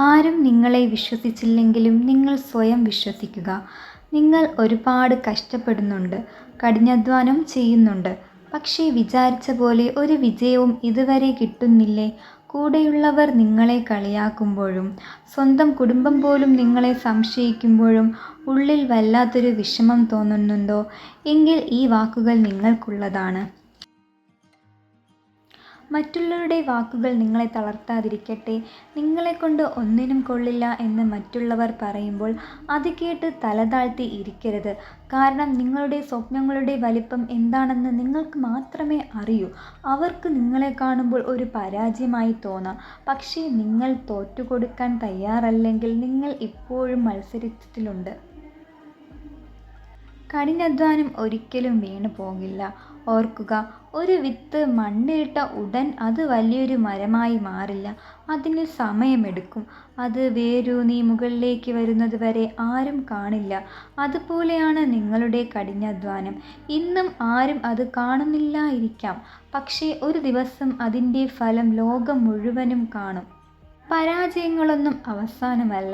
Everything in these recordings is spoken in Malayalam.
ആരും നിങ്ങളെ വിശ്വസിച്ചില്ലെങ്കിലും നിങ്ങൾ സ്വയം വിശ്വസിക്കുക. നിങ്ങൾ ഒരുപാട് കഷ്ടപ്പെടുന്നുണ്ട്, കഠിനാധ്വാനം ചെയ്യുന്നുണ്ട്. പക്ഷേ വിചാരിച്ച പോലെ ഒരു വിജയവും ഇതുവരെ കിട്ടുന്നില്ലേ? കൂടെയുള്ളവർ നിങ്ങളെ കളിയാക്കുമ്പോഴും സ്വന്തം കുടുംബം പോലും നിങ്ങളെ സംശയിക്കുമ്പോഴും ഉള്ളിൽ വല്ലാത്തൊരു വിഷമം തോന്നുന്നുണ്ടോ? എങ്കിൽ ഈ വാക്കുകൾ നിങ്ങൾക്കുള്ളതാണ്. മറ്റുള്ളവരുടെ വാക്കുകൾ നിങ്ങളെ തളർത്താതിരിക്കട്ടെ. നിങ്ങളെക്കൊണ്ട് ഒന്നിനും കൊള്ളില്ല എന്ന് മറ്റുള്ളവർ പറയുമ്പോൾ അത് കേട്ട് തലതാഴ്ത്തി ഇരിക്കരുത്. കാരണം നിങ്ങളുടെ സ്വപ്നങ്ങളുടെ വലിപ്പം എന്താണെന്ന് നിങ്ങൾക്ക് മാത്രമേ അറിയൂ. അവർക്ക് നിങ്ങളെ കാണുമ്പോൾ ഒരു പരാജയമായി തോന്നാം. പക്ഷേ നിങ്ങൾ തോറ്റുകൊടുക്കാൻ തയ്യാറല്ലെങ്കിൽ നിങ്ങൾ ഇപ്പോഴും മത്സരത്തിലുണ്ട്. കഠിനാധ്വാനം ഒരിക്കലും വീണു പോകില്ല. ഓർക്കുക, ഒരു വിത്ത് മണ്ണിലിട്ട ഉടൻ അത് വലിയൊരു മരമായി മാറില്ല. അതിന് സമയമെടുക്കും. അത് വേരൂന്നി മുകളിലേക്ക് വരുന്നത് വരെ ആരും കാണില്ല. അതുപോലെയാണ് നിങ്ങളുടെ കഠിനാധ്വാനം. ഇന്നും ആരും അത് കാണുന്നില്ലായിരിക്കാം. പക്ഷേ ഒരു ദിവസം അതിൻ്റെ ഫലം ലോകം മുഴുവനും കാണും. പരാജയങ്ങളൊന്നും അവസാനമല്ല.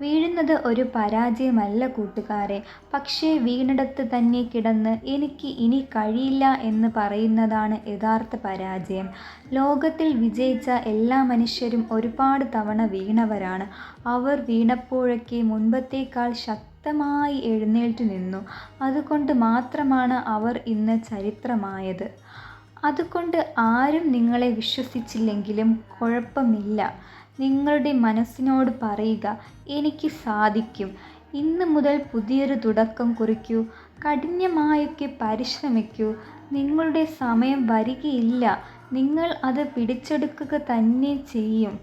വീഴുന്നത് ഒരു പരാജയമല്ല കൂട്ടുകാരെ. പക്ഷേ വീണിടത്ത് തന്നെ കിടന്ന് എനിക്ക് ഇനി കഴിയില്ല എന്ന് പറയുന്നതാണ് യഥാർത്ഥ പരാജയം. ലോകത്തിൽ വിജയിച്ച എല്ലാ മനുഷ്യരും ഒരുപാട് തവണ വീണവരാണ്. അവർ വീണപ്പോഴൊക്കെ മുൻപത്തേക്കാൾ ശക്തമായി എഴുന്നേറ്റു നിന്നു. അതുകൊണ്ട് മാത്രമാണ് അവർ ഇന്ന് ചരിത്രമായത്. അതുകൊണ്ട് ആരും നിങ്ങളെ വിശ്വസിച്ചില്ലെങ്കിലും കുഴപ്പമില്ല. നിങ്ങളുടെ മനസ്സിനോട് പറയുക, എനിക്ക് സാധിക്കും. ഇന്ന് മുതൽ പുതിയൊരു തുടക്കം കുറിക്കൂ. കഠിനമായൊക്കെ പരിശ്രമിക്കൂ. നിങ്ങളുടെ സമയം വരികയില്ല. നിങ്ങൾ അത് പിടിച്ചെടുക്കുക തന്നെ ചെയ്യും.